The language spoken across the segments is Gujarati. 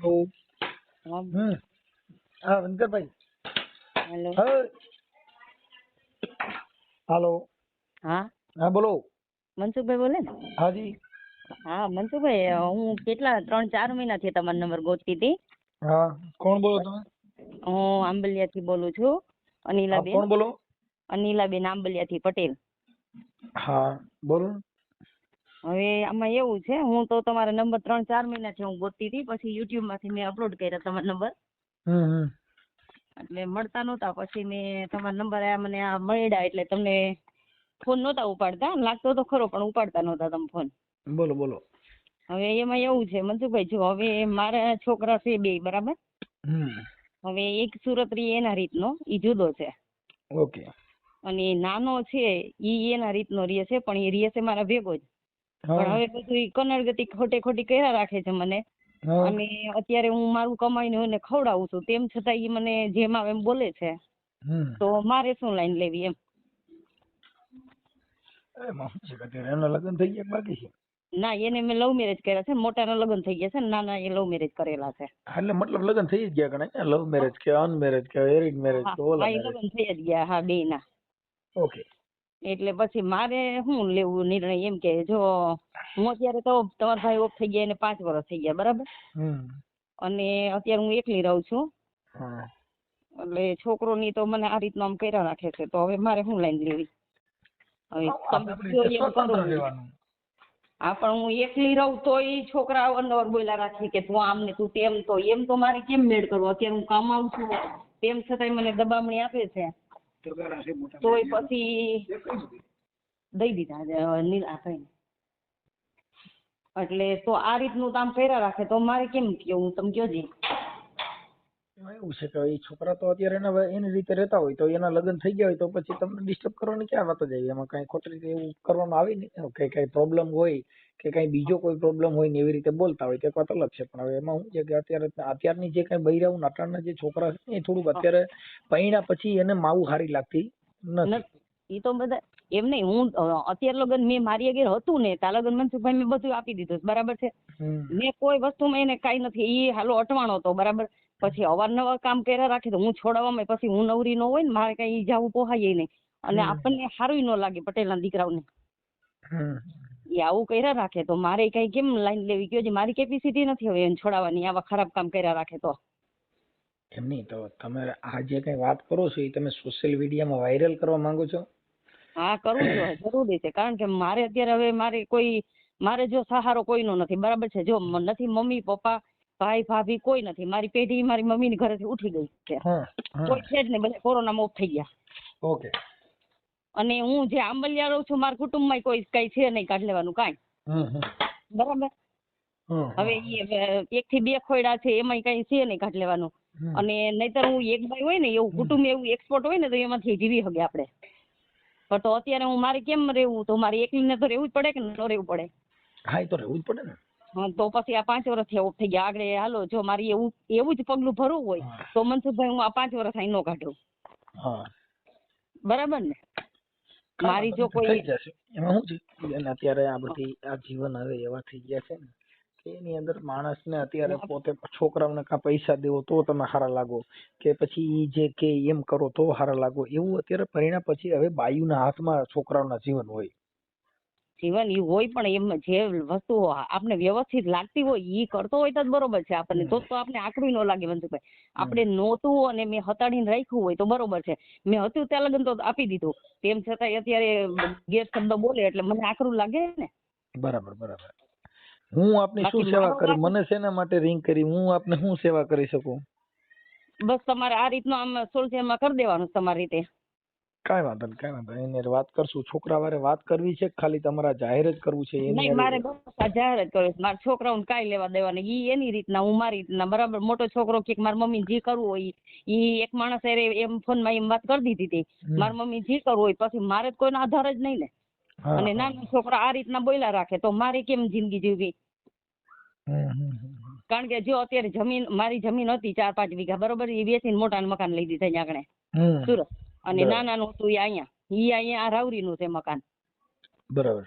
તો હા હા વંકરભાઈ. હેલો. હા હાલો. હા હા બોલો. મનસુખભાઈ બોલે ને? હાજી. હા મનસુખભાઈ, હું કેટલા 3-4 મહિનાથી તમારો નંબર ગોતતી હતી. હા કોણ બોલો તમે? હું આંબલિયાથી બોલું છું. હા અનિલાબેન. કોણ બોલો? અનિલાબેન આંબલિયાથી પટેલ. હા બોલો. હવે આમાં એવું છે, હું તો તમારો નંબર 3-4 મહિનાથી હું ગોતતી હતી. પછી યુટ્યુબ માંથી મેં અપલોડ કર્યા તમારો નંબર. હમ એટલે મળતા નહોતા. પછી મેં તમારો નંબર મને આ મળ્યા એટલે તમને ફોન નહોતા ઉપાડતા. લાગતો તો ખરો પણ ઉપાડતા નહોતા તમે ફોન. બોલો બોલો. હવે એમાં એવું છે મનસુખભાઈ, જો હવે મારા છોકરા છે 2, બરાબર. હમ હવે એક સુરત રહી એના રીતનો, ઈ જુદો છે. ઓકે. અને નાનો છે ઈ એના રીતનો રહે છે, પણ એ રહે છે મારા ભેગો જ. પણ હા હવે બધું ઈ કનડગતિ ખોટી કર્યા રાખે છે મને. હા અને અત્યારે હું મારું કમાઈને એને ખવડાવું છું, તેમ છતાં ઈ મને જેમ આવે એમ બોલે છે. હમ તો મારે શું લાઈન લેવી એમ? એમાં શું છે કે અત્યારે એમના લગ્ન થઈ ગયા બાકી છે? ના, એને મેં લવ મેરેજ કર્યા છે. મોટાના લગ્ન થઈ ગયા છે, નાના એ લવ મેરેજ કરેલા છે. હા, એટલે મતલબ લગ્ન થઈ જ ગયા કણે, લવ મેરેજ કે અનમેરેજ કે એરેન્જ મેરેજ હા કે ઓલા હા, એ મેરેજ. લગ્ન થઈ જ ગયા, હા, 2 ના. ઓકે. એટલે પછી મારે શું લેવું નિર્ણય, એમ કે જો હું અત્યારે તો તમારા ભાઈ ઓફ થઈ ગયા એને 5 વર્ષ થઈ ગયા, બરાબર. હમ અને અત્યારે હું એકલી રહું છું. હા એટલે છોકરોની તો મને આ રીતનું આમ કર્યા રાખે છે. તો હવે મારે શું લાઈન લેવી? હવે તમે આપણી કયો રીતે એમ સ્વતંત્ર કરું. રહેવાનું. હા, પણ હું એકલી રહું તો એ છોકરા અવારનવાર બોલ્યા રાખે કે તું આમ ને તું તેમ. તો એમ તો મારે કેમ મેળ કરવો? અત્યારે હું કમાઉં છું, તેમ છતાંય મને દબામણી આપે છે. તોય પછી દઈ દીધા નીલાભાઈને. એટલે તો આ રીતનું કામ કર્યા રાખે તો મારે કેમ કેવું, તમે કયો જી. એમાં એવું છે કે એ છોકરા તો અત્યારે એની રીતે રહેતા હોય, તો એના લગ્ન થઈ ગયા હોય તો પછી તમને ડિસ્ટર્બ કરવાની ક્યાં વાત જાય? એમાં કઈ ખોટી રીતે એવું કરવામાં આવે નહીં કે કઈ પ્રોબ્લેમ હોય કે કઈ બીજો કોઈ પ્રોબ્લેમ હોય ને એવી રીતે બોલતા હોય તો એક વાત અલગ છે. પણ હવે એમાં શું છે કે અત્યારની જે કઈ બૈરાઓ અટાણના જે છોકરા છે ને, એ થોડુંક અત્યારે પૈણા પછી એને માવું હારી લાગતી નથી. એ તો બધા એમ નહીં. હું અત્યારે લગન મેં મારી આગળ હતું ને ત્યાં લગન મનસુખભાઈ મેં બધું આપી દીધું, બરાબર છે. મેં કોઈ વસ્તુમાં એને કઈ નથી. એ હાલો અટવાણો હતો, બરાબર. પછી અવારનવાર કામ કર્યા રાખે તો હું છોડાવવામાં પછી હું નવરી ન હોય ને, મારે કઈ જવું પોહાય નહીં. અને આપણને સારું ન લાગે પટેલના દીકરાઓને. એ આવું કર્યા રાખે તો મારે કઈ કેમ લાઈન લેવી? કયો મારી કેપેસિટી નથી હવે એને છોડાવવાની, આવા ખરાબ કામ કર્યા રાખે તો. એમ નહીં તો તમે આ જે કઈ વાત કરો છો એ તમે સોશિયલ મીડિયામાં વાયરલ કરવા માંગો છો? હા, કરવું જોઈએ, જરૂરી છે. કારણ કે મારે અત્યારે હવે મારે જો સહારો કોઈનો નથી, બરાબર છે. જો નથી મમ્મી પપ્પા ભાઈ ભાભી કોઈ નથી. મારી પેઢી મારી મમ્મીની ઘરેથી ઉઠી ગઈ છે. કોઈ છે જ નહીં, બધા કોરોનામાં ઓફ થઈ ગયા. ઓકે. અને હું જે આંબલિયા રહું છું, મારા કુટુંબમાં કોઈ કઈ છે નહીં કાઢ લેવાનું કાંઈ, બરાબર. હવે 1 થી 2 ખોયડા છે, એમાં કઈ છે નહીં કાઢ લેવાનું. અને નહીતર હું એક બાઈ હોય ને એવું કુટુંબ એવું એક્સપોર્ટ હોય ને તો એમાંથી જીવી શકે આપણે. પણ તો અત્યારે હું મારે કેમ રહેવું? તો મારે એકલીને તો રહેવું જ પડે કે ન રહેવું પડે? હા, એ તો રહેવું જ પડે ને. હા, તો પછી આ 5 વર્ષથી ઓફ થઈ ગયા. આગળ હાલો, જો મારી એવું જ પગલું ભરવું હોય તો મનસુખભાઈ હું આ 5 વર્ષ અહીં ન કાઢું. હા, બરાબર ને? મારી જો થઈ કોઈ જશે. એમાં શું છે અત્યારે આ બધી આ જીવન હવે એવા થઈ ગયા છે ને કે એની અંદર માણસને અત્યારે પોતે છોકરાઓને કાં પૈસા દેવો તો તમે સારા લાગો, કે પછી ઈ જે કે એમ કરો તો સારા લાગો, એવું અત્યારે પરિણામ પછી હવે બાયુના હાથમાં છોકરાઓના જીવન હોય. જીવન એ હોય, પણ એમ જે વસ્તુ આપણે વ્યવસ્થિત લાગતી હોય એ કરતો હોય તો જ બરોબર છે આપણને. તો આપણે આકરું ન લાગે મનસુખભાઈ. આપણે નહોતું અને મેં હતાડીને રાખ્યું હોય તો બરોબર છે. મેં હતું ત્યાં લગન તો આપી દીધું, તેમ છતાંય અત્યારે ગેરશબ્દ બોલે એટલે મને આકરું લાગે ને. બરાબર બરાબર. હું આપની શું બાકી સેવા મારો કરી? વાંક મને શેના માટે રિંગ કરી? હું આપને શું સેવા કરી શકું? બસ તમારે આ રીતનું આમ સોલ્યુશનમાં કરી દેવાનું તમારી રીતે. કાંઈ વાંધો નહીં, કાંઈ વાંધો નહીં. એને વાત કરશું. છોકરા વારે વાત કરવી છે ખાલી તમારા જાહેર જ કરવું છે એની નહીં, મારે હારે? બસ આ જાહેર જ કર્યું. મારા છોકરાઓને કાંઈ લેવા દેવા નહીં. ઈ એની રીતના, હું મારી રીતના, બરાબર. મોટો છોકરો કે મારી મમ્મી જે કરવું હોય ઈ એક માણસ એમ ફોનમાં એમ વાત કરી દીધી હતી. મારી મમ્મી જે કરવું હોય, પછી મારે જ કોઈનો આધાર જ નહીં ને. અને નાના છોકરા આ રીતના બોલ્યા રાખે તો મારે કેમ જિંદગી જીવવી? કારણ કે જો અત્યારે મારી જમીન હતી 4-5 વીઘા, બરોબર. એ વેચીને મોટા મકાન લઈ દીધા આગળ સુરત. અને નાનાનું હતું એ અહીંયા આ રાવરીનું છે મકાન. બરાબર.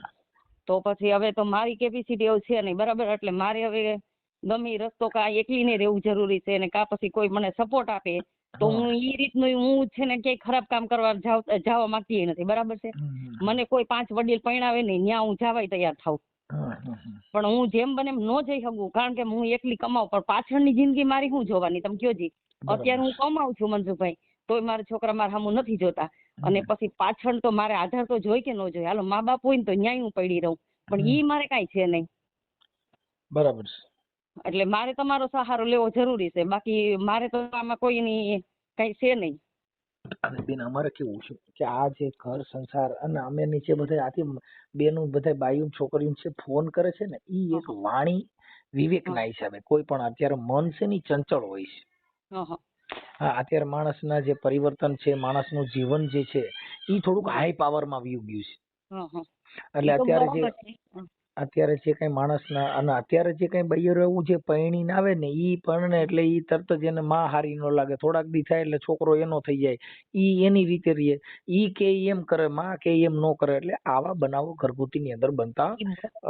તો પછી હવે તો મારી કેપેસિટી એવું છે નહીં, બરાબર. એટલે મારે હવે ગમે ઈ રસ્તો કા એકલીને રહેવું જરૂરી છે ને કા પછી કોઈ મને સપોર્ટ આપે તો હું ઈ રીતનું હું છે ને ક્યાંય ખરાબ કામ કરવા જવા માંગતી નથી, બરાબર છે. મને કોઈ 5 વડીલ પરણાવે નહીં ત્યાં હું જવાય તૈયાર થાઉં, પણ હું જેમ બને એમ ન જઈ શકું કારણ કે હું એકલી કમાઉં, પણ પાછળની જિંદગી મારી શું જોવાની તમે કયો જી. અત્યારે હું કમાઉં છું મનસુખભાઈ, તોય મારા છોકરા મારા સામું નથી જોતા, અને પછી પાછળ તો મારે આધાર તો જોઈ કે ન જોઈ. હાલો મા બાપ હોય ને તો ન્યાય હું પડી રહું, પણ ઈ મારે કાંઈ છે નહીં. બરાબર છે. એટલે મારે તમારો સહારો લેવો જરૂરી છે, બાકી મારે તો આમાં કોઈની કઈ છે નહીં. અને બેન અમારે કેવું છે કે આ જે ઘર સંસાર અને અમે નીચે બધા આથી બેનું બધા બાયું છોકરીઓ છે ફોન કરે છે ને ઈ એક વાણી વિવેકના હિસાબે. કોઈ પણ અત્યારે મન છે ને ચંચળ હોય છે. હા, અત્યારે માણસના જે પરિવર્તન છે, માણસનું જીવન જે છે ઈ થોડુંક હાઈ પાવરમાં વયું ગયું છે. એટલે અત્યારે જે કઈ માણસના અને અત્યારે જે કઈ બૈરું જે પરણીને આવે ને ઈ પરણે એટલે ઈ તરત જ એને માં હારી ન લાગે, થોડાક દી થાય એટલે છોકરો એનો થઈ જાય, ઈ એની રીતે રહીએ, ઈ કે એમ કરે, માં કે એમ નો કરે. એટલે આવા બનાવો ઘરગુતીની અંદર બનતા.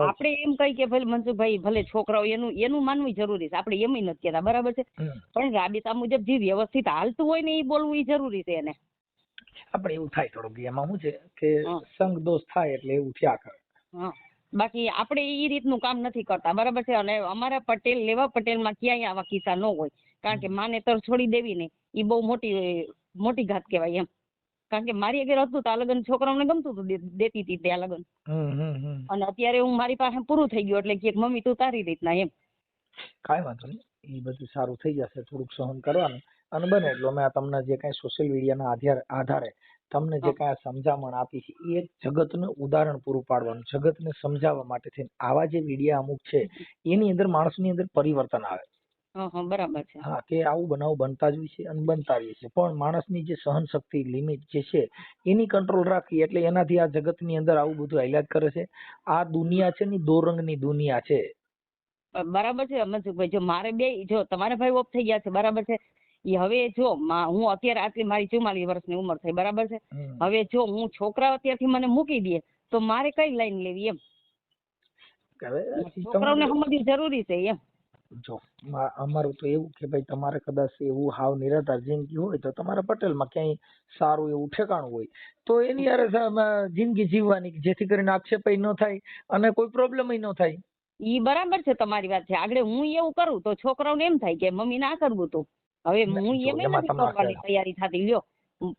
આપણે એમ કઈ કે ભલે મનસુખભાઈ ભલે છોકરાઓ એનું માનવું જરૂરી છે, આપણે એમ નથી કહેતા, બરાબર છે, પણ રાબેતા મુજબ જે વ્યવસ્થિત હાલતું હોય ને એ બોલવું એ જરૂરી છે એને. આપણે એવું થાય થોડુંક એમાં શું છે કે સંગ દોષ થાય એટલે એવું થયા કરે. બાકી આપણે એ રીતનું કામ નથી કરતા, બરાબર છે. અને અમારા પટેલ લેવા પટેલમાં ક્યાંય આવા કિસ્સા ન હોય, કારણ કે માને તર છોડી દેવી ને એ બહુ મોટી ઘાત કહેવાય એમ. કારણ કે મારી અગર હતું તો આ લગન છોકરાઓને ગમતું હતું, દેતી હતી ત્યાં લગન. અને અત્યારે હું મારી પાસે પૂરું થઈ ગયું એટલે કે મમ્મી તું તારી રીતના એમ. કાંઈ વાંધો નહીં, એ બધું સારું થઈ જશે, થોડુંક સહન કરવાનું. અને બને એટલું મેં તમને જે કઈ સોશિયલ મીડિયાના આધારે તમને જે કઈ સમજામણ આપી છે એ એક જગતનું ઉદાહરણ પૂરું પાડવાનું, જગતને સમજાવવા માટે થઈને આવા જે વિડીયા અમુક છે એની અંદર માણસની અંદર પરિવર્તન આવે. બરાબર છે. હા, કે આવું બનાવ બનતા જ હોય છે અને બનતા રહે છે, પણ માણસની જે સહન શક્તિ લિમિટ જે છે એની કંટ્રોલ રાખી એટલે એનાથી આ જગતની અંદર આવું બધું હાલ્યા કરે છે. આ દુનિયા છે ને દો રંગની દુનિયા છે. બરાબર છે મનસુખભાઈ, જો મારે બે જો તમારા ભાઈ ઓફ થઈ ગયા છે, બરાબર છે. એ હવે જો હું અત્યારે આટલી મારી 44 વર્ષની ઉંમર થઈ, બરાબર છે. હવે જો હું છોકરા અત્યારથી મને મૂકી દે તો મારે કઈ લાઈન લેવી એમ. છોકરાઓને સમજવું જરૂરી છે એમ. જો અમારું તો એવું કે ભાઈ તમારે કદાચ એવું હાવ નિરાધાર જિંદગી હોય તો તમારા પટેલમાં ક્યાંય સારું એવું ઠેકાણું હોય તો એની યાર જિંદગી જીવવાની, જેથી કરીને આક્ષેપાઈ ન થાય અને કોઈ પ્રોબ્લેમ ન થાય. ઈ બરાબર છે તમારી વાત છે. આગળ હું એવું કરું તો છોકરાઓને એમ થાય કે મમ્મી ના કરવું તો હવે હું એમ નથી કરવાની તૈયારી થતી લ્યો,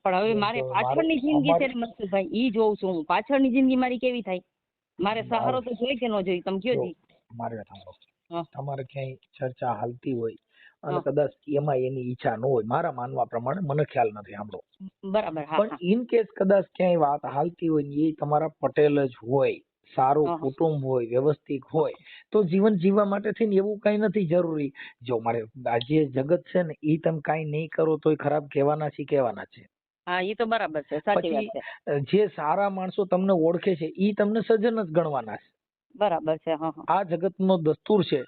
પણ હવે મારે પાછળની જિંદગી છે ને મનસુખભાઈ ઈ જોઉં છું હું. પાછળની જિંદગી મારી કેવી થાય, મારે સહારો તો જોઈ કે ન જોઈ તમે કયો જી. મારે તમારે ક્યાંય ચર્ચા હાલતી હોય અને કદાચ એમાં એની ઈચ્છા ન હોય, મારા માનવા પ્રમાણે, મને ખ્યાલ નથી સાંભળો, બરાબર, પણ ઇન કેસ કદાચ ક્યાંય વાત હાલતી હોય ને એ તમારા પટેલ જ હોય, સારું કુટુંબ હોય, વ્યવસ્થિત હોય, તો જીવન જીવવા માટે થઈને એવું કઈ નથી જરૂરી. જો મારે આ જે જગત છે ને એ તમે કઈ નહીં કરો તો ખરાબ કહેવાના છે. હા, એ તો બરાબર છે, સાચી વાત છે. જે સારા માણસો તમને ઓળખે છે એ તમને સજ્જન જ ગણવાના છે. બરાબર છે. આ જગતનો દસ્તુર છે.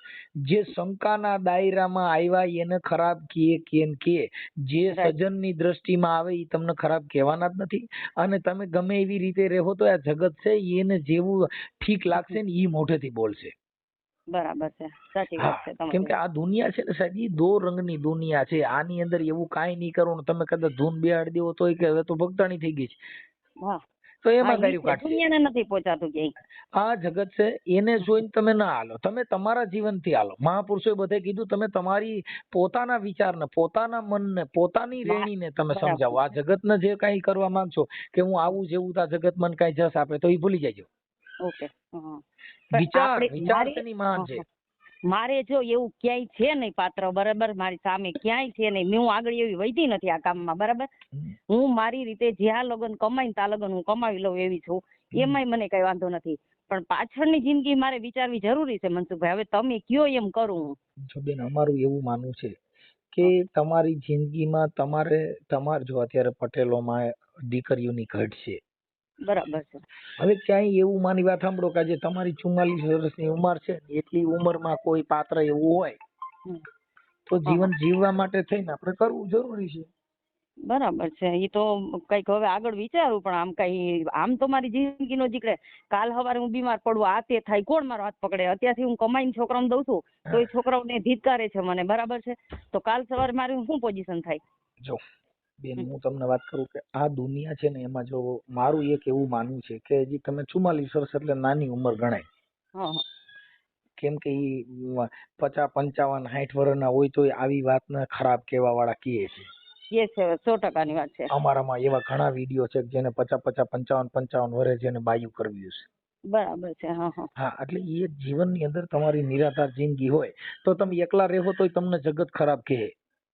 જે શંકાના દાયરામાં આવ્યા એને ખરાબ કે જે સજ્જનની દ્રષ્ટિમાં આવે એ તમને ખરાબ કહેવાના જ નથી. અને તમે ગમે એવી રીતે રહો તો આ જગત છે એને જેવું ઠીક લાગશે ને એ મોઢેથી બોલશે. બરાબર છે, સાચી વાત છે. કેમ કે આ દુનિયા છે ને સાહેબ એ દો રંગની દુનિયા છે. આની અંદર એવું કાંઈ નહીં કરવાનું. તમે કદાચ ધૂન બેહાડી દેવો તોય કે હવે તો ભગતાણી થઈ ગઈ છે, તો એમાં ગાયું કાઢશે. દુનિયાને નથી પહોંચાતું ક્યાંય. આ જગત છે એને જોઈને તમે ના હાલો, તમે તમારા જીવનથી હાલો. મહાપુરુષોએ બધે કીધું તમે તમારી પોતાના વિચારને, પોતાના મનને, પોતાની રેણીને તમે સમજાવો. આ જગતને જે કઈ કરવા માંગશો કે હું આવું જેવું આ જગત મને કઈ જસ આપે તો એ ભૂલી જજો. ઓકે. વિચારની મહાન છે. મારે જો એવું ક્યાંય છે નહીં પાત્ર, બરાબર, મારી સામે ક્યાંય છે નહીં. હું આગળ એવી વૈધી નથી આ કામમાં, બરાબર. હું મારી રીતે જ્યાં લગન કમાઈને ત્યાં લગન હું કમાવી લઉં એવી છું, એમાંય મને કઈ વાંધો નથી. પણ પાછળની જિંદગી મારે વિચારવી જરૂરી છે મનસુખભાઈ. હવે તમે કયો એમ કરું હું. જો બેન, અમારું એવું માનવું છે કે તમારી જિંદગીમાં તમારે જો અત્યારે પટેલોમાં દીકરીઓની ઘટ છે, બરાબર છે. હવે ક્યાંય એવું માની વાત સાંભળો કે આજે તમારી 44 વર્ષની ઉંમર છે, એટલી ઉંમરમાં કોઈ પાત્ર એવું હોય તો જીવન જીવવા માટે થઈને આપણે કરવું જરૂરી છે. બરાબર છે. એ તો કઈક હવે આગળ વિચારું, પણ આમ કઈ આમ તો મારી જિંદગીનો જીકડે કાલ સવારે હું બીમાર પડું, આ તે થાય, કોણ મારો હાથ પકડે? અત્યારથી હું કમાઈને છોકરાઓને દઉં છું તો એ છોકરાઓને ધિક્કારે છે મને, બરાબર છે? તો કાલ સવારે મારી શું પોઝિશન થાય? જો બેન, હું તમને વાત કરું કે આ દુનિયા છે ને, એમાં જો મારું એક એવું માનવું છે કે હજી તમે 44 વર્ષ એટલે નાની ઉંમર ગણાય. હા હા. કેમ કે ઈ 50, 55, 60 વર્ષના હોય તો આવી વાતને ખરાબ કહેવા વાળા કહે છે. એ છે 100%ની વાત છે. અમારામાં એવા ઘણા વિડીયો છે કે જેને 50, 55, 55 વર્ષે જેને બાયું કરવ્યું છે. બરાબર છે. હા હા. હા, એટલે એ જીવનની અંદર તમારી નિરાધાર જિંદગી હોય તો તમે એકલા રહો તોય તમને જગત ખરાબ કહે.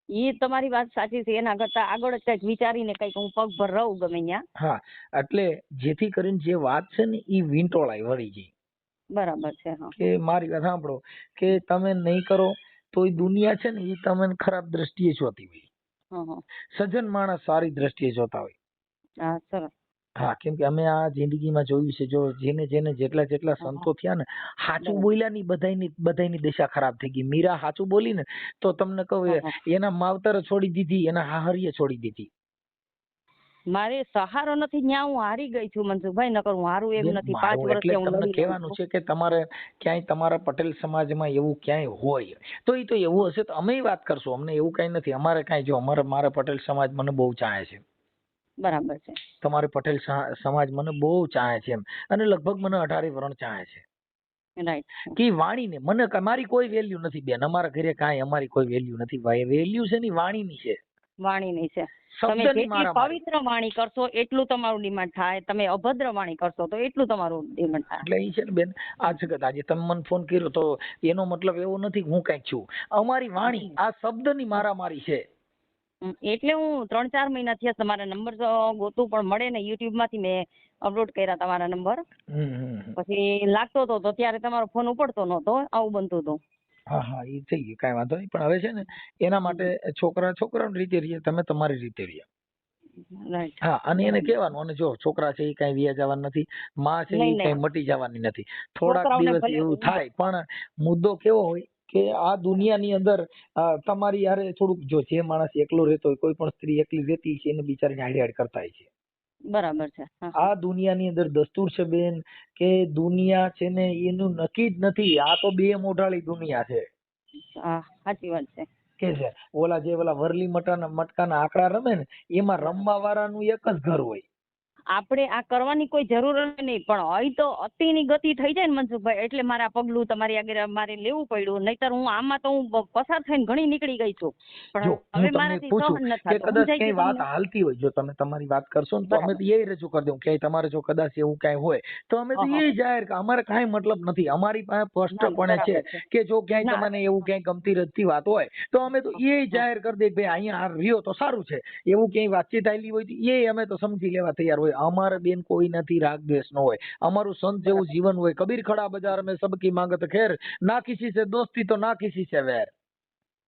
એ તમારી વાત સાચી છે. એના કરતા આગળ જ કઈક વિચારીને કઈક હું પગ ભર રહું ગમે ત્યાં. હા, એટલે જેથી કરીને જે વાત છે ને એ વીંટોળાય વળી ગઈ. બરાબર છે. હા. કે મારી વાત સાંભળો કે તમે નહીં કરો તો એ દુનિયા છે ને એ તમને ખરાબ દ્રષ્ટિએ જોતી હોય. હા હા. સજ્જન માણસ સારી દ્રષ્ટિએ જોતા હોય. હા સરસ. હા, કેમ કે અમે આ જિંદગીમાં જોયું છે, જો જેને જેને જેટલા સંતો થયા ને, સાચું બોલ્યા ની બધાની દશા ખરાબ થઈ ગઈ. મીરા સાચું બોલી ને તો તમને કહું, એના માવતર છોડી દીધી, એના હાહરીએ છોડી દીધી. મારે સહારો નથી, ન્યા હું હારી ગઈ છું મનસુખભાઈ, નકર હું હારું એમ બેન, નથી. 5 મારું એટલે વર્ષથી હું તમને લડી લઉં કહેવાનું છું. છે કે તમારે ક્યાંય તમારા પટેલ સમાજમાં એવું ક્યાંય હોય તો એ તો એવું હશે તો અમે વાત કરશું. અમને એવું કઈ નથી. અમારે કાંઈ જો મારા પટેલ સમાજ મને બહુ ચાહે છે. બરાબર છે. તમારે પટેલ સમાજ મને બહુ ચાહે છે એમ, અને લગભગ મને 18 વર્ષ ચાહે છે. રાઈટ. કે વાણીને મને મારી કોઈ વેલ્યુ નથી બેન. અમારા ઘરે કાંઈ અમારી કોઈ વેલ્યુ નથી. વેલ્યુ છે ની વાણીની છે. વાણીની છે. તમે શબ્દની જેટલી મારામારી. પવિત્ર વાણી કરશો એટલું તમારું ડિમાન્ડ થાય. તમે અભદ્ર વાણી કરશો તો એટલું તમારું ડિમાન્ડ થાય. એટલે એ છે ને બેન, આ જગત આજે તમે મને ફોન કર્યો તો એનો મતલબ એવો નથી કે હું કઈક છું. અમારી વાણી આ શબ્દની મારામારી છે. એટલે હું 3-4 મહિના થયા તમારા નંબર ગોતું પણ મળે ને, યુટ્યુબ માંથી મેં અપલોડ કર્યા તમારા નંબર. પછી લાગતો હતો તો ત્યારે તમારો ફોન ઉપડતો નતો, આવું બનતું હતું. હા હા, એ થઈ ગયું, કાંઈ વાંધો નહીં. પણ હવે છે ને એના માટે છોકરાની રીતે રહીએ, તમે તમારી રીતે રહીએ. રાઈટ. હા, અને એને કહેવાનું, અને જો છોકરા છે એ કઈ વ્યા જવાના નથી, માં છે એ નહીં કઈ નહીં, મટી જવાની નથી. થોડાક છોકરાઓને દિવસ ભલે એવું થાય, પણ મુદ્દો કેવો હોય કે આ દુનિયાની અંદર તમારી યારે થોડુંક, જો જે માણસ એકલો રહેતો હોય, કોઈ પણ સ્ત્રી એકલી રહેતી છે એને બિચારીને હાડ કરતા હોય છે. બરાબર છે. આ દુનિયાની અંદર દસ્તુર છે બેન કે દુનિયા છે ને એનું નક્કી જ નથી. આ તો બે મોઢાળી દુનિયા છે. હા, સાચી વાત છે. કે છે ઓલા વરલી મટકાના આંકડા રમે ને, એમાં રમવા વાળાનું એક જ ઘર હોય. આપણે આ કરવાની કોઈ જરૂર જ નહીં, પણ અહીં તો અતિની ગતિ થઈ જાય ને મનસુખભાઈ, એટલે મારે આ પગલું તમારી આગળ મારે લેવું પડ્યું. નહીતર હું આમાં તો હું પસાર થઈને ઘણી નીકળી ગઈ છું, પણ જો હવે હું તમને મારાથી પૂછું સહન નથી કે થતું. કદાચ સમજાય કઈ છે વાત તમને? હાલતી હોય, જો તમે તમારી વાત કરશો ને તો અમે બરાબર. તો એ રજૂ કરી દઉં કે તમારે જો કદાચ એવું કઈ હોય તો અમે તો એ જાહેર કે અમારે કાંઈ મતલબ નથી. અમારી પાસે સ્પષ્ટપણે છે બરાબર છે. કે જો ક્યાંય ના તમને એવું ક્યાંય ગમતી રચતી વાત હોય તો અમે તો એ જાહેર કરી દઈએ કે ભાઈ અહીંયા રહ્યો તો સારું છે. એવું ક્યાંય વાતચીત આવેલી હોય તો એ અમે તો સમજી લેવા તૈયાર હોય. અમારે બેન કોઈ નથી રાગ દ્વેષ ન હોય. અમારું સંત જેવું જીવન હોય. કબીર ખડા બજાર में सबकी मांगत खेर, ना किसी से दोस्ती तो ना किसी से वैर.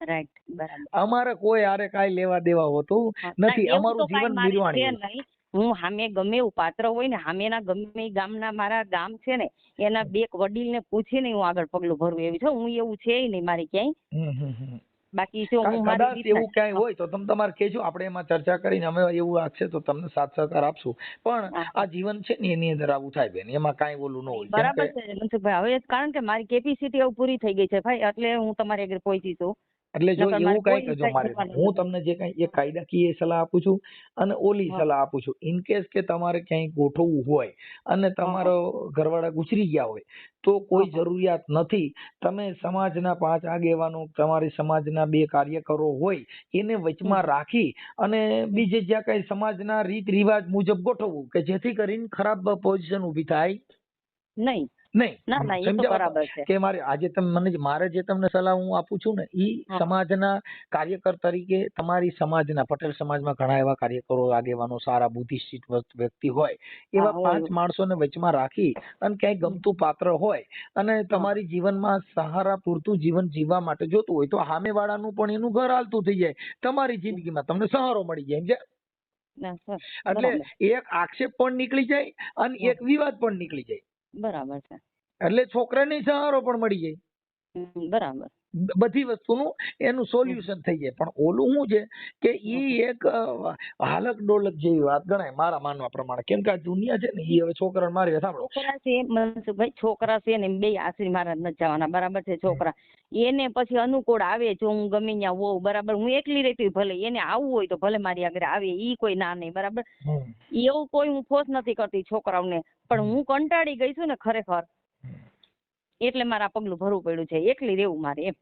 રાઈટ. બરાબર. અમારે કોઈ આરે કાંઈ લેવા દેવા હોતું ના, નથી. એવું અમારું તો કાંઈ જીવન મારે નિર્વાણી છે હોય. નહીં. હું સામે ગમે એવું પાત્ર હોય ને, સામેના ગમે એ ગામના મારા ગામ છે ને, એના બે વડીલને પૂછીને હું આગળ પગલું ભરવું એવી છું. હું એવું છે નહીં મારી ક્યાંય. બાકી જો હું મારી કદાચ રીતના એવું ક્યાંય હોય તો તમે તમારે કહેજો, આપણે એમાં ચર્ચા કરીને અમે એવું છે તો તમને સાથ સહકાર આપશું. પણ આ જીવન છે ને એની અંદર આવું થાય બેન, એમાં કાંઈ ઓલું ન હોય. કેમ બરાબર કે છે મનસુખભાઈ, હવે કારણ કે મારી કેપેસિટી હવે પૂરી થઈ ગઈ છે ભાઈ, એટલે હું તમારી આગળ પહોંચી છું. એટલે જો નકર એવું મારે કઈ કોઈ કરજો, મારે કરવાનું હું નથી. તમને જે કઈ એક કાયદાકીય સલાહ આપું છું અને ઓલી સલાહ આપું છું. ઇન કેસ કે તમારે ક્યાંય ગોઠવવું હોય અને તમારો ઘરવાળા ગુજરી ગયા હોય તો કોઈ જરૂરિયાત નથી. તમે સમાજના 5 આગેવાનો, તમારી સમાજના 2 કાર્યકરો હોય એને વચમાં રાખી અને બીજે જ્યાં કઈ સમાજના રીત રિવાજ મુજબ ગોઠવવું કે જેથી કરીને ખરાબ પોઝિશન ઊભી થાય નહીં. નહીં. ના ના, એ તો સમજ્યા બરાબર છે. કે મારે જે તમને સલાહ હું આપું છું ને ઈ સમાજના કાર્યકર તરીકે, તમારી સમાજના પટેલ સમાજમાં ઘણા એવા કાર્યકરો, આગેવાનો, સારા બુદ્ધિસ્ટ વ્યક્તિ હોય એવા 5 માણસોને વચમાં રાખી અને ક્યાંય ગમતું પાત્ર હોય અને તમારી જીવનમાં સહારા પૂરતું જીવન જીવવા માટે જોતું હોય તો સામે વાળાનું પણ એનું ઘર હાલતું થઈ જાય, તમારી જિંદગીમાં તમને સહારો મળી જાય. સમજ્યા? એટલે એક આક્ષેપ પણ નીકળી જાય અને એક વિવાદ પણ નીકળી જાય. બરાબર છે. એટલે છોકરાને સહારો પણ મળી જાય. બરાબર. બધી વસ્તુનું એનું સોલ્યુશન થઈ જાય. પણ ઓલું શું છે કે ઈ એક હાલક ડોલક જેવી વાત ગણાય મારા માનવા પ્રમાણે. કેમ કે આ દુનિયા છે ને ઈ હવે છોકરાને મારી સાંભળો, છોકરા છે મનસુખભાઈ, છોકરા છે ને બે આશ્રી મહારાજ નથી જવાના, બરાબર છે. છોકરા એને પછી અનુકૂળ આવે, જો હું ગમે ત્યાં હોઉં, બરાબર, હું એકલી રહેતી ભલે, એને આવવું હોય તો ભલે મારી આગળ આવે, ઈ કોઈ ના નહીં, બરાબર. એવું કોઈ હું ફોર્સ નથી કરતી છોકરાઓને, પણ હું કંટાળી ગઈ છું ને ખરેખર, એટલે મારે આ પગલું ભરવું પડ્યું છે, એકલી રહેવું મારે એમ.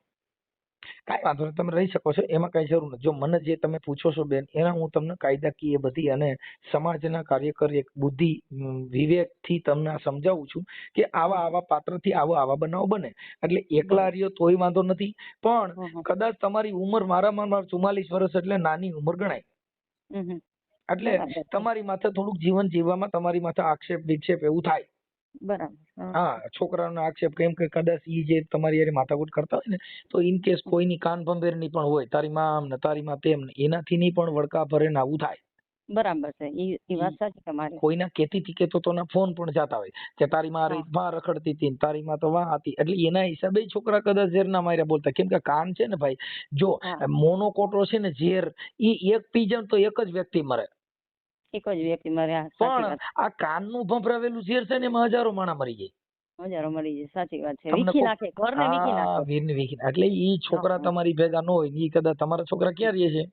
કાંઈ વાંધો નહીં, તમે રહી શકો છો, એમાં કઈ જરૂર નથી. જો મને જે તમે પૂછો છો બેન, એના હું તમને કાયદાકીય બધી અને સમાજના કાર્યકર એક બુદ્ધિ વિવેકથી તમને સમજાવું છું કે આવા પાત્રથી આવા બનાવ બને. એટલે એકલા રહ્યો તોય વાંધો નથી, પણ કદાચ તમારી ઉંમર મારામાં 44 વર્ષ એટલે નાની ઉંમર ગણાય. એટલે તમારી માથે થોડુંક જીવન જીવવામાં તમારી માથે આક્ષેપ વિક્ષેપ એવું થાય. બરાબર. હા, છોકરાનો આક્ષેપ, કેમ કે કદાચ ઈ જે તમારી યાર માથાકૂટ કરતા હોય ને, તો ઇન કેસ કોઈની કાન ભંભેરની પણ હોય, તારી માં ને તારી માં તેમ, એનાથી ની પણ વડકા ભરે ને આવું થાય. બરાબર છે, ઈ વાત સાચી તમારી. કોઈના કેતી કેતો તો ના ફોન પણ જતા હોય કે તારી માં માં રખડતી હતી ને તારી માં તો વાં હતી. એટલે એના હિસાબે છોકરા કદાચ ઝેર ના માર્યા બોલતા. કેમ કે કાન છે ને ભાઈ, જો મોનોકોટો છે ને ઝેર, ઈ એક પી જાય તો એક જ વ્યક્તિ મરે. એક જ વ્યક્તિ મરે. પણ આ કાનનું ભંભરાવેલું ઝેર છે ને એમાં હજારો માણસ મરી જાય. હજારો મરી જાય, સાચી વાત છે. વીખી નાખે, ઘરને વીખી નાખે. એટલે ઈ છોકરા તમારી ભેગા ન હોય, ઈ કદાચ તમારા છોકરા ક્યાં રહે છે?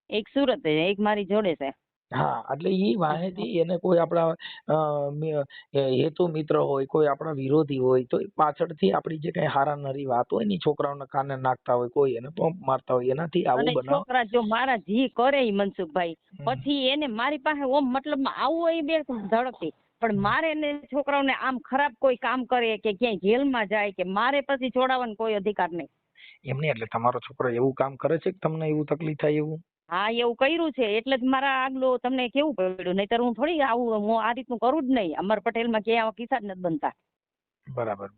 એક સુરત, એક મારી જોડે છે. હા, એટલે ઈ વાહેથી એને કોઈ આપણા હેતુ મિત્ર હોય, કોઈ આપણા વિરોધી હોય, તો પાછળથી આપણી જે કઈ હારા નરી વાત હોય ને છોકરાઓના કાને નાખતા હોય, કોઈ એને પંપ મારતા હોય, એનાથી આવું બનાવ. છોકરા જો મારા જી કરે મનસુખભાઈ, પછી એને મારી પાસે ઓમ મતલબ આવું હોય બે ઝડપથી, પણ મારે એને છોકરાઓને આમ ખરાબ કોઈ કામ કરે કે ક્યાંય જેલમાં જાય કે મારે પછી છોડાવવાનો કોઈ અધિકાર નહીં. એમને એટલે તમારો છોકરો એવું કામ કરે છે કે તમને એવું તકલીફ થાય એવું? હા, એવું કર્યું છે, એટલે જ મારા આગલો તમને કેવું પડ્યું, નહીતર હું થોડી આવું, હું આ રીતનું કરું જ નહીં. અમર પટેલમાં ક્યાંય આવા કિસ્સા જ નથી બનતા. બરાબર.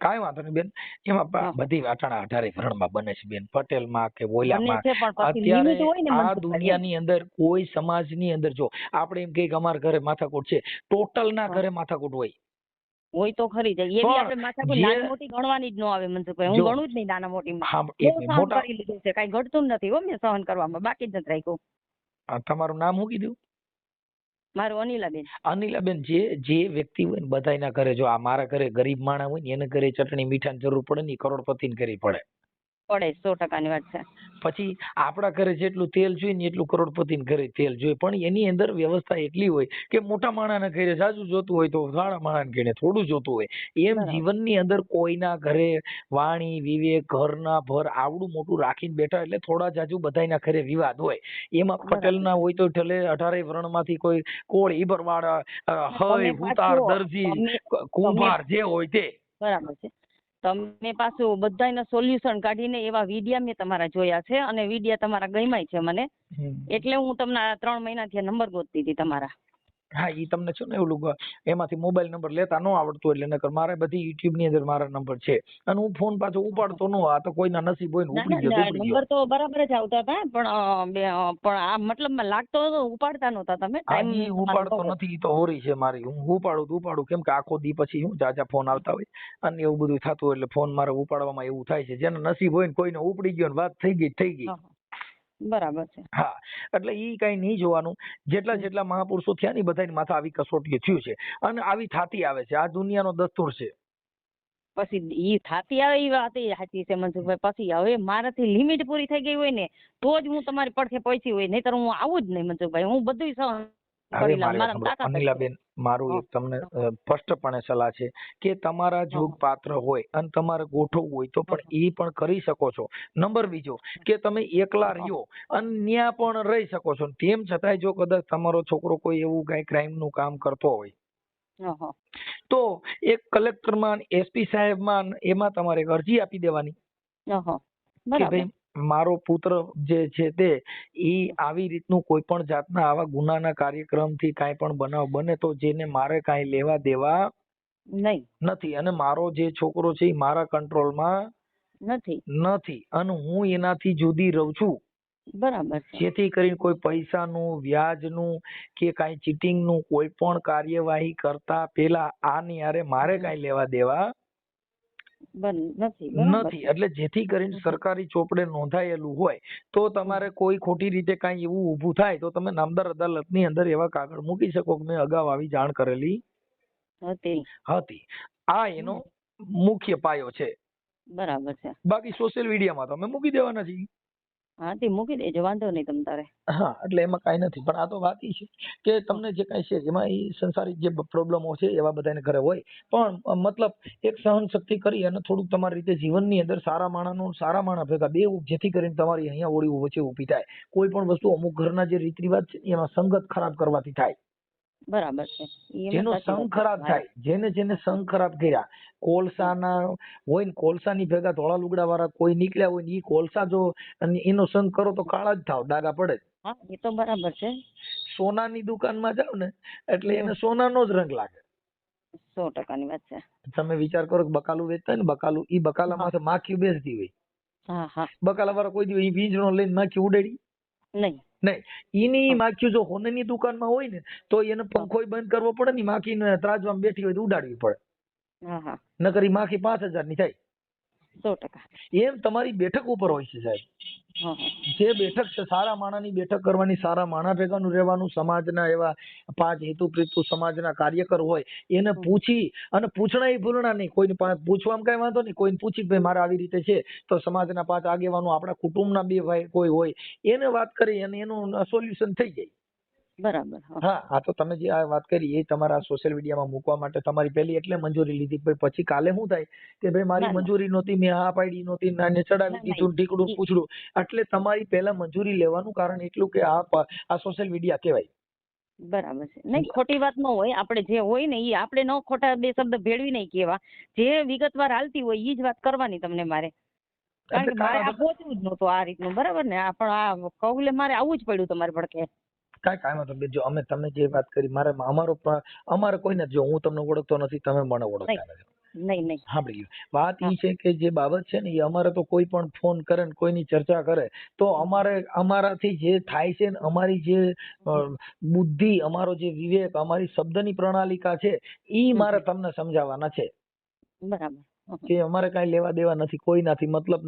કાંઈ વાંધો નહીં બેન, એમાં બધી વાટાણા 18 ભરણમાં બને છે બેન, પટેલમાં કે ઓલામાં. અત્યારે આ દુનિયાની અંદર કોઈ સમાજની અંદર જો આપણે એમ કહીએ કે અમારા ઘરે માથાકૂટ છે, ટોટલ ના ઘરે માથાકૂટ હોય તો ખરી જાય. એવી આપણે માથાકૂટ નાની મોટી ગણવાની જ ન આવે મનસુખભાઈ. હું ગણું જ નહીં નાના મોટીમાં. મોટા કરી લીધું છે, કાંઈ ઘટતું નથી હો, મેં સહન કરવામાં બાકી જ નથી રાખ્યું. તમારું નામ શું કીધું? મારું અનિલાબેન. અનિલાબેન, જે વ્યક્તિ હોય ને બધાના ઘરે, જો આ મારા ઘરે ગરીબ માણસ હોય ને એને ઘરે ચટણી મીઠાની જરૂર પડે ને, કરોડપતિને ઘરે પડે 100%ની વાત છે. પછી આપણા ઘરે જેટલું તેલ જોઈએ ને એટલું કરોડપતિને ઘરે તેલ જોઈએ, પણ એની અંદર વ્યવસ્થા એટલી હોય કે મોટા માણસના ઘરે જાજુ જોતું હોય તો નાના માણસના ઘરે થોડું જોતું હોય. એમ જીવનની અંદર કોઈના ઘરે વાણી વિવેક ઘરના ભર આવડું મોટું રાખીને બેઠા, એટલે થોડા જાજુ બધાના ઘરે વિવાદ હોય. એમાં પટેલના હોય તો ઠલે 18 વર્ણમાંથી કોઈ કોળી ભરવાડ હય હુતાર દરજી કુંભાર જે હોય તે. બરાબર છે. તમે પાછું બધાના સોલ્યુશન કાઢીને એવા વિડિયા મેં તમારા જોયા છે, અને વિડિયા તમારા ગમ્યા છે મને, એટલે હું તમને 3 મહિનાથી નંબર ગોતતી હતી તમારા. હા, ઈ તમને છે ને એવું એમાંથી મોબાઈલ નંબર લેતા ન આવડતું, એટલે નકર મારે બધી યુટ્યુબ ની અંદર મારા નંબર છે, અને હું ફોન પાછો ઉપાડતો ન. આ તો કોઈના નસીબ હોય ને ઉપડી ગયો. નંબર તો બરાબર જ આવતા હતા, પણ આ મતલબ લાગતો ઉપાડતા નહોતા તમે. ટાઈમ ઉપાડતો નથી, ઈ તો હોરી છે મારી. હું ઉપાડું કેમ કે આખો દી પછી હું જાજા ફોન આવતા હોય અને એવું બધું થતું હોય, એટલે ફોન મારે ઉપાડવામાં એવું થાય છે. જેના નસીબ હોય ને કોઈને ઉપડી ગયો ને વાત થઈ ગઈ. બરાબર છે. હા, એટલે ઈ કઈ નહીં જોવાનું. જેટલા મહાપુરુષો થયા ને બધાની માથે આવી કસોટી થયું છે, અને આવી થાતી આવે છે. આ દુનિયાનો દસ્તુર છે. પછી ઈ થાતી આવે એ વાત સાચી છે મનસુખભાઈ. પછી હવે મારાથી લિમિટ પૂરી થઈ ગઈ હોય ને તો જ હું તમારી પડખે પહોંચી હોય, નહીતર હું આવું જ નહીં મનસુખભાઈ. હું બધું સહન કરી લઉં. અનિલાબેન, મારું એક તમને સ્પષ્ટપણે સલાહ છે કે તમારા જોગ પાત્ર હોય અને તમારે ગોઠવવું હોય તો પણ એ પણ કરી શકો છો. નંબર બીજો કે તમે એકલા રહ્યો અને ન્યા પણ રહી શકો છો. તેમ છતાંય જો કદાચ તમારો છોકરો કોઈ એવું કઈ ક્રાઇમ નું કામ કરતો હોય તો એક કલેક્ટરમાં, એસપી સાહેબમાં, એમાં તમારે અરજી આપી દેવાની કે ભાઈ મારો પુત્ર જે છે તે ઈ આવી રીતનું કોઈ પણ જાતના આવા ગુનાના કાર્યક્રમથી કાંઈ પણ બનાવ બને તો જેને મારે કાંઈ લેવા દેવા નથી, અને મારો જે છોકરો છે એ મારા કંટ્રોલમાં નથી, અને હું એનાથી જુદી રહું છું. બરાબર. જેથી કરીને કોઈ પૈસાનું, વ્યાજનું કે કાંઈ ચીટિંગનું કોઈ પણ કાર્યવાહી કરતા પેલા આની હારે મારે કાંઈ લેવા દેવા નથી બરાબર નથી. છે. એટલે જેથી કરીને સરકારી ચોપડે નોંધાયેલું હોય તો તમારે કોઈ ખોટી રીતે કાંઈ એવું ઊભું થાય તો તમે નામદાર અદાલતની અંદર એવા કાગળ મૂકી શકો કે મેં અગાઉ આવી જાણ કરેલી હતી. હતી. આ એનો મુખ્ય પાયો છે. બરાબર છે. બાકી સોશિયલ મીડિયામાં તો અમે મૂકી દેવાના છીએ. હા તે મૂકી દેજો, વાંધો નહીં તમ તારે. હા, એટલે એમાં કાંઈ નથી. પણ આ તો વાત ઈ છે કે તમને જે કાંઈ છે એમાં ઈ સંસારિક જે પ્રોબ્લેમો છે એવા બધાને ઘરે હોય, પણ મતલબ એક સહન શક્તિ કરી અને થોડુંક તમારી રીતે જીવનની અંદર સારા માણસ ભેગા બેવું, જેથી કરીને તમારી અહીંયા ઓળી વચ્ચે ઊભી થાય. કોઈ પણ વસ્તુ અમુક ઘરના જે રીત રિવાજ છે ને એમાં સંગત ખરાબ કરવાથી થાય. બરાબર છે. ઈ એમાં જેનો સાચી સંગ વાત ખરાબ છે. થાય, જેને સંગ ખરાબ કર્યા, કોલસાના હોય ને કોલસાની ભેગા ધોળા લુગડા વાળા કોઈ નીકળ્યા હોય ને ઈ કોલસા જો અને એનો સંગ કરો તો કાળા જ થાવ, ડાઘા પડે. હા એ તો બરાબર છે. સોનાની દુકાનમાં જાવ ને એટલે એને સોનાનો જ રંગ લાગે. 100% વાત છે. તમે વિચાર કરો કે બકાલું વેચતા હોય ને, ઈ બકાલામાં માખી બેસતી હોય. હા હા. બકાલા વાળા કોઈ દિવસ વીંજણો લઈને માખી ઉડાડી નહીં. નહીં. એની માખી જો હોનાની દુકાનમાં હોય ને તો એને પંખો બંધ કરવો પડે ને, માખીને ત્રાજવામાં બેઠી હોય તો ઉડાડવી પડે. હા હા. નકર ઈ માખી 5000 ની થાય. 100%. એમ તમારી બેઠક ઉપર હોય છે સાહેબ. હા હા. જે બેઠક છે સારા માણસની બેઠક કરવાની, સારા માણસ ભેગાનું રહેવાનું, સમાજના એવા 5 હેતુપ્રીતુ સમાજના કાર્યકર હોય એને પૂછી અને પૂછણા એ ભૂલણા નહીં. કોઈને પાસે પૂછવામાં કઈ વાંધો નહીં. કોઈને પૂછી ભાઈ મારે આવી રીતે છે તો સમાજના 5 આગેવાનો, આપણા કુટુંબના 2 ભાઈ કોઈ હોય એને વાત કરી અને એનું સોલ્યુશન થઈ જાય. બરાબર. હા, આ તો તમે જે આ વાત કરી એ તમારા સોશિયલ મીડિયામાં મૂકવા માટે તમારી પહેલી એટલે મંજૂરી લીધી, પછી કાલે શું થાય કે ભાઈ મારી મંજૂરી નહોતી, મેં હા પાડી નહોતી, નાને ચડાવી દીધું, ઢીકડું પૂછડું. એટલે તમારી પહેલા મંજૂરી લેવાનું કારણ એટલું કે આ સોશિયલ મીડિયા કહેવાય. બરાબર છે. નહીં, ખોટી વાત ન હોય. આપણે જે હોય ને એ આપણે ન ખોટા 2 શબ્દ ભેળવી નહીં કેવા. જે વિગતવાર હાલતી હોય એ જ વાત કરવાની તમને મારે. કારણ કે મારે આ પહોંચવું જ નહોતું આ રીતનું, બરાબર ને? પણ આ કૌલે મારે આવવું જ પડ્યું તમારે ભડકે. કાંઈ વાંધો નહીં. જો તમે જે વાત કરી, અમારે કોઈને જો હું તમને ઓળખતો નથી, તમે મને ઓળખતા નથી. નહીં. સાંભળી ગયું. વાત ઈ છે કે જે બાબત છે ને એ અમારે તો કોઈ પણ ફોન કરે ને કોઈની ચર્ચા કરે તો અમારાથી જે થાય છે ને, અમારી જે બુદ્ધિ, અમારો જે વિવેક, અમારી શબ્દની પ્રણાલિકા છે ઈ મારે તમને સમજાવવાના છે. બરાબર. કે અમારે કાંઈ લેવા દેવા નથી, કોઈનાથી મતલબ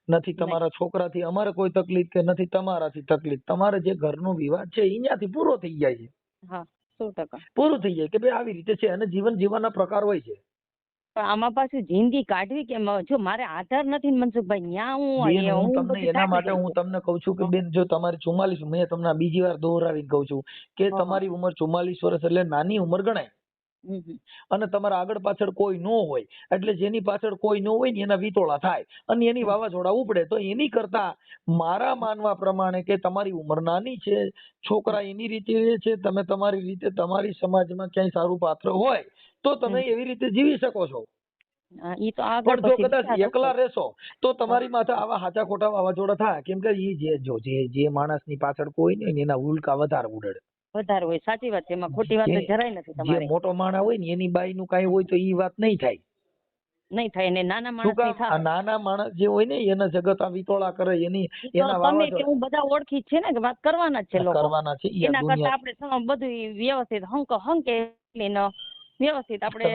નથી તમારા છોકરાથી અમારે કોઈ તકલીફ કે નથી તમારાથી તકલીફ. તમારે જે ઘરનો વિવાદ છે અહીંયાથી પૂરો થઈ જાય છે. હા, 100%. પૂરું થઈ જાય કે ભાઈ આવી રીતે છે અને જીવન જીવવાના પ્રકાર હોય છે. પણ આમાં પાછું જિંદગી કાઢવી કેમ? જો મારે આધાર નથી મનસુખભાઈ, ન્યા હું તમને એના માટે હું તમને કઉ છું કે બેન, જો તમારી 44, મેં તમને બીજી વાર દોહરાવીને કઉ છું કે તમારી ઉંમર 44 વર્ષ એટલે નાની ઉંમર ગણાય. અને તમારા આગળ પાછળ કોઈ ન હોય એટલે જેની પાછળ કોઈ ન હોય ને એના વિતોળા થાય અને એની વાવાઝોડા ઉપડે. તો એની કરતા મારા માનવા પ્રમાણે કે તમારી ઉંમર નાની છે, છોકરા એની રીતે છે, તમે તમારી રીતે તમારી સમાજમાં ક્યાંય સારું પાત્ર હોય તો તમે એવી રીતે જીવી શકો છો. પણ જો કદાચ એકલા રહેશો તો તમારી માથે આવા સાચા ખોટા વાવાઝોડા થાય. કેમ કે જે માણસની પાછળ કોઈ નહીં એના ઉલ્કા વધારે ઉડે. વધારે હોય. સાચી વાત છે. એમાં ખોટી વાત જરાય નથી તમારી. જે મોટો માણસ હોય ને એની બાઈ નું કઈ હોય તો ઈ વાત નહીં થાય. નહીં થાય. ને નાના માણસ નાના માણસ જે હોય ને એના જગત આ વિતોળા કરે એના વાવાઝોડા. હું બધા ઓળખી છે ને કે વાત કરવાના જ છે લોકો. કરવાના છે. એના કરતા આપણે બધું વ્યવસ્થિત હંકે વ્યવસ્થિત આપણે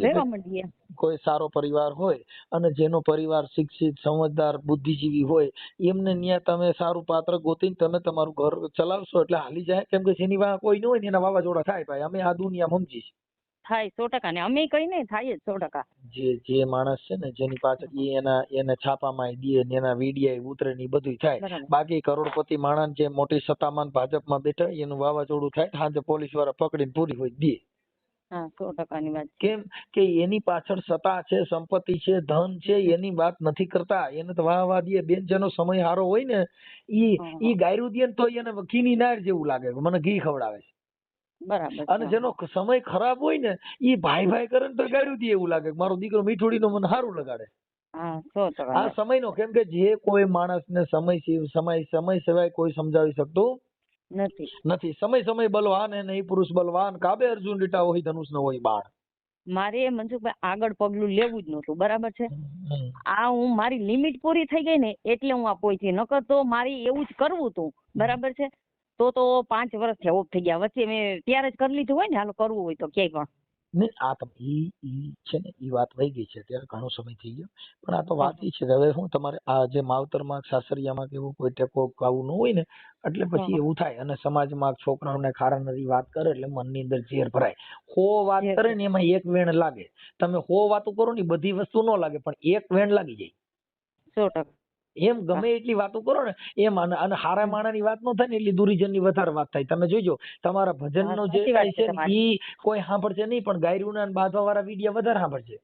રહેવા માંડીએ. કોઈ સારો પરિવાર હોય અને જેનો પરિવાર શિક્ષિત, સમજદાર, બુદ્ધિજીવી હોય એમને ન્યા તમે સારું પાત્ર ગોતીને તમે તમારું ઘર ચલાવશો એટલે હાલી જાય. કેમ કે જેની વાહ કોઈ ન હોય ને એના વાવાઝોડા થાય. ભાઈ અમે આ દુનિયા સમજી છે. થાય 100%. ને અમે કઈ નહીં થાય જ 100%. જે માણસ છે ને જેની પાછળ એને છાપામાં દે ને એના વિડિયા ઉતરે ને બધું થાય. બાકી કરોડપતિ માણસ જે મોટી સત્તામાં ભાજપમાં બેઠા એનું વાવાઝોડું થાય, સાંજે પોલીસ વાળા પકડીને પૂરી હોય દે. હા, 100%ની વાત. કેમ કે એની પાછળ સત્તા છે, સંપત્તિ છે, ધન છે, એની વાત નથી કરતા. એને તો વાહ દે. બેન જેનો સમય સારો હોય ને ઈ ગાયરું દે ને તો એને ઘીની નાર જેવું લાગે, મને ઘી ખવડાવે છે. બરાબર. અને જેનો સમય ખરાબ હોય ને ઈ ભાઈ કરે ને તો ગાયરું દે એવું લાગે, મારો દીકરો મીઠુડી નો મને સારું લગાડે. આ સમયનો. કેમ કે જે કોઈ માણસને સમય સિવાય કોઈ સમજાવી શકતું નથી. સમય બલવાન હે નહીં પુરુષ બલવાન, કાબે અર્જુન લીટા હોય ધનુષ ન હોય બાણ. મારે મનસુખભાઈ આગળ પગલું લેવું જ નહોતું, બરાબર છે? હું મારી લિમિટ પૂરી થઈ ગઈ ને એટલે હું આ પહોંચી. નકર તો મારી એવું જ કરવું હતું, બરાબર છે? તો 5 વર્ષથી ઓફ થઈ ગયા. વચ્ચે મેં ત્યારે જ કરી લીધું હોય ને, હાલો કરવું હોય તો ક્યાંય પણ. નહીં આ તો ઈ છે ને ઈ વાત વહી ગઈ છે અત્યારે ઘણો સમય થઈ ગયો પણ આ તો વાત ઈ છે કે હવે હું તમારે આ જે માવતરમાં સાસરિયામાં કે એવું કોઈ ટેકો આવું ન હોય ને એટલે પછી એવું થાય અને સમાજમાં છોકરાઓને ખારા નથી વાત કરે એટલે મનની અંદર ઝેર ભરાય. હો વાત કરે ને એમાં એક વેણ લાગે. તમે હો વાતો કરો ને બધી વસ્તુ ન લાગે પણ એક વેણ લાગી જાય. 100%. એમ ગમે એટલી વાતો કરો ને એમ અને હારા માણાની વાત ન થાય ને એટલી દુરીજનની વધારે વાત થાય. તમે જોઈજો તમારા ભજનનો જે કાંઈ છે ને ઈ કોઈ સાંભળશે નહીં પણ ગાયરુના અને બાંધવા વાળા વિડિયા વધારે સાંભળશે.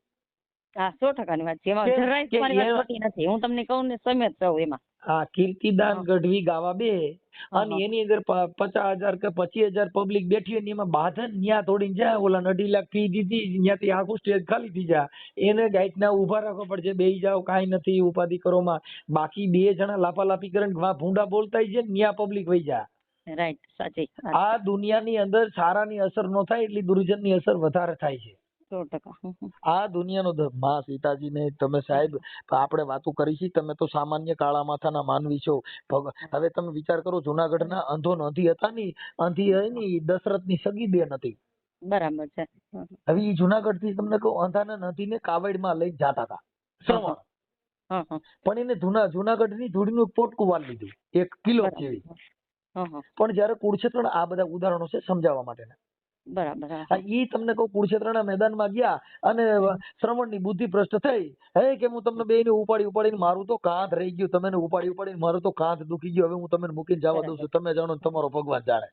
હા 100%ની વાત છે. એમાં જરાય તમારી વાત ખોટી નથી. હું તમને કહું ને સમેત રહું એમાં. હા કીર્તિદાન ગઢવી ગાવા બે અને એની અંદર 50,000 કે 25,000 પબ્લિક બેઠી હોય ને એમાં બાધન ન્યા તોડીને જાય ઓલા 2.5 લાખ ફી દીધી ત્યાંથી આખું સ્ટેજ ખાલી થઈ જાય. એને ગાઈડના ઉભા રાખવા પડશે બેહી જાઓ કાંઈ નથી ઉપાધિ કરોમાં. બાકી 2 જણા લાફાલાફી કરે ને ભૂંડા બોલતા છે ને ન્યા પબ્લિક વહી જાય. રાઈટ સાચી. આ દુનિયાની અંદર સારાની અસર ન થાય એટલી દુર્જનની અસર વધારે થાય છે. 100%. આ દુનિયાનો માં સીતાજીને તમે સાહેબ આપણે વાતો કરી છે તમે તો સામાન્ય કાળા માથાના માનવી છો. હવે તમે વિચાર કરો જુનાગઢના અંધો નંધી હતા ને અંધી એની દશરથની સગી બેન હતી. બરાબર છે. હવે એ જુનાગઢ થી તમને કહું અંધાના નંધીને કાવડમાં લઈ જતા હતા શ્રવણ. પણ એને જુનાગઢની ધૂળનું પોટકું વાળી લીધું 1 કિલો જેવી. પણ જયારે કુરુક્ષેત્ર આ બધા ઉદાહરણો છે સમજાવવા માટેના. બરાબર. ઈ તમને કહું કુરુક્ષેત્રના મેદાનમાં ગયા અને શ્રવણની બુદ્ધિ ભ્રષ્ટ થઈ હે કે હું તમને બેયને ઉપાડીને મારું તો કાંધ રહી ગયું તમે ઉપાડીને મારું તો કાંધ દુખી ગયો હવે હું તમને મૂકીને જવા દઉં છું તમે જાણો તમારો ભગવાન જાણે.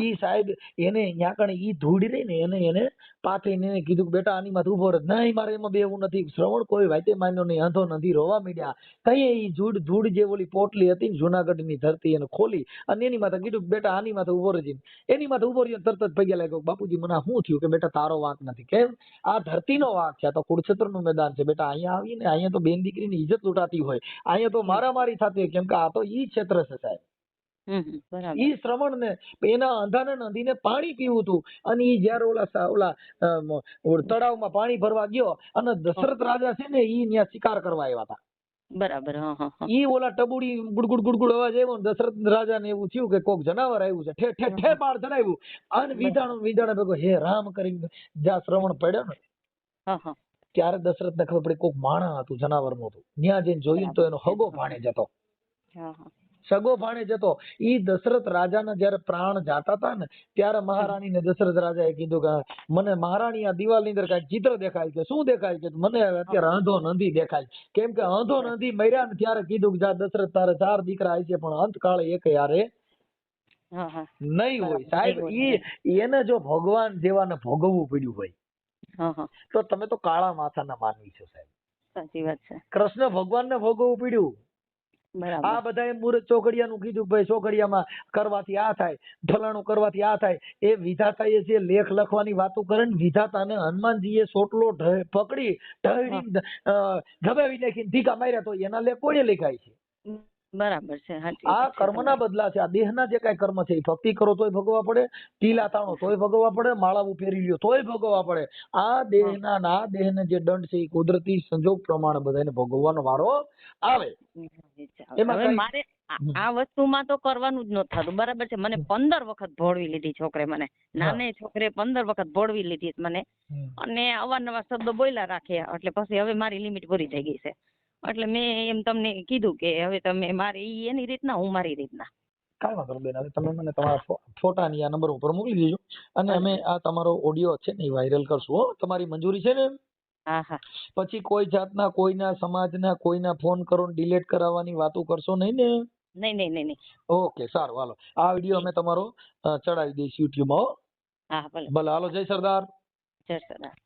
ઈ સાહેબ એને ન્યા કણે ઈ ધૂળ રહી ને એને પાથરીને એને કીધું કે બેટા આની માથે ઉભો રહે. નહીં મારે એમાં બેવું નથી. શ્રવણ કોઈ વાતે માન્યો નહીં. અંધો નથી રોવા માંડ્યા. કઈ ઈ ધૂળ જે ઓલી પોટલી હતી ને જુનાગઢની ધરતી એને ખોલી અને એની માથે કીધું બેટા આની માથે ઉભો રહેજે. એની માથે ઉભો રહ્યો તરત જ પગે લાગ્યો બાપુજી મને શું થયું કે બેટા તારો વાંક નથી. કેમ આ ધરતીનો વાંક છે. આ તો કુરુક્ષેત્રનું મેદાન છે બેટા. અહીંયા આવીને અહીંયા તો બેન દીકરીની ઇજ્જત લૂંટાતી હોય. અહીંયા તો મારામારી થતી હોય કેમ કે આ તો ઈ ક્ષેત્ર છે સાહેબ. ઈ શ્રવણ ને એના અંધાને નદીને પાણી પીવું હતું અને ઈ જયારે ઓલા તળાવમાં પાણી ભરવા ગયો અને દશરથ રાજા છે ને ઈ ત્યાં શિકાર કરવા આવ્યા હતા. બરાબર. ઈ ઓલા ટબુડી ગુડગુડ અવાજ આવ્યો ને દશરથ રાજા ને એવું થયું કે કોક જનાવર આવ્યું છે. ઠે ઠે બાળ ચડાવ્યું અને વિધાણા ભેગો હે રામ કરીને જ્યાં શ્રવણ પડ્યો ને ત્યારે દશરથ ને ખબર પડી કોક માણા હતું જનાવર નું હતું. ત્યાં જઈને જોયું તો એનો હગો ભાણે જતો. સગો ભાણે જતો. ઈ દશરથ રાજાના જયારે પ્રાણ જાતા હતા ને ત્યારે મહારાણી ને દશરથ રાજાએ કીધું કે મને મહારાણી આ દિવાલની અંદર કઈક ચિત્ર દેખાય છે. શું દેખાય છે? મને અત્યારે અંધો નંદી દેખાય. કેમ કે અંધો નંદી મર્યા ને ત્યારે કીધું કે જા દશરથ તારે 4 દીકરા આવી છે પણ અંતકાળે એક યારે નહીં હોય. સાહેબ એને જો ભગવાન જેવાને ભોગવવું પડ્યું હોય તો તમે તો કાળા માથાના માનવી છો સાહેબ. સાચી વાત છે. કૃષ્ણ ભગવાનને ભોગવવું પડ્યું. આ બધાએ મુરત ચોકડિયાનું કીધું ભાઈ ચોકડિયામાં કરવાથી આ થાય ફલાણું કરવાથી આ થાય. એ વિધાતાએ જે લેખ લખવાની વાતો કરે ને વિધાતાને હનુમાનજીએ સોટલો પકડી ઢળી ધબાવી નાખીને ઢીકા માર્યા તો એના લેખ કોણે લખાય છે? બરાબર છે. આ કર્મના બદલા છે. આ દેહના જે કઈ કર્મ છે એ ભક્તિ કરો તોય ભોગવવા પડે, ટીલા તાણો તોય ભોગવવા પડે, માળાવું પહેરી લ્યો તોય ભોગવવા પડે. આ દેહને જે દંડ છે એ કુદરતી સંજોગ પ્રમાણે બધાને ભોગવવાનો વારો આવે. મારે આ વસ્તુમાં તો કરવાનું જ નતું થતું. બરાબર છે. મને 15 વખત ભોળવી લીધી છોકરે. મને નાને છોકરે 15 વખત ભોળવી લીધી મને અને અવારનવાર શબ્દો બોલ્યા રાખે એટલે પછી હવે મારી લિમિટ પૂરી થઈ ગઈ છે. એટલે મેં એમ તમને કીધું કે હવે તમે મારી એની રીતના હું મારી રીતના. કાંઈ વાંધો નહીં બેન. હવે તમે મને તમારા ફોટાની આ નંબર ઉપર મોકલી દેજો અને અમે આ તમારો ઓડિયો છે ને એ વાયરલ કરશું. હો તમારી મંજૂરી છે ને? પછી કોઈ જાતના કોઈના સમાજના કોઈના ફોન કરો ડિલીટ કરાવવાની વાતો કરશો નહીં ને? નહીં. ઓકે સારું હાલો આ વિડીયો અમે તમારો ચડાવી દઈશું યુટ્યુબમાં. હા ભલે. હાલો જય સરદાર. જય સરદાર.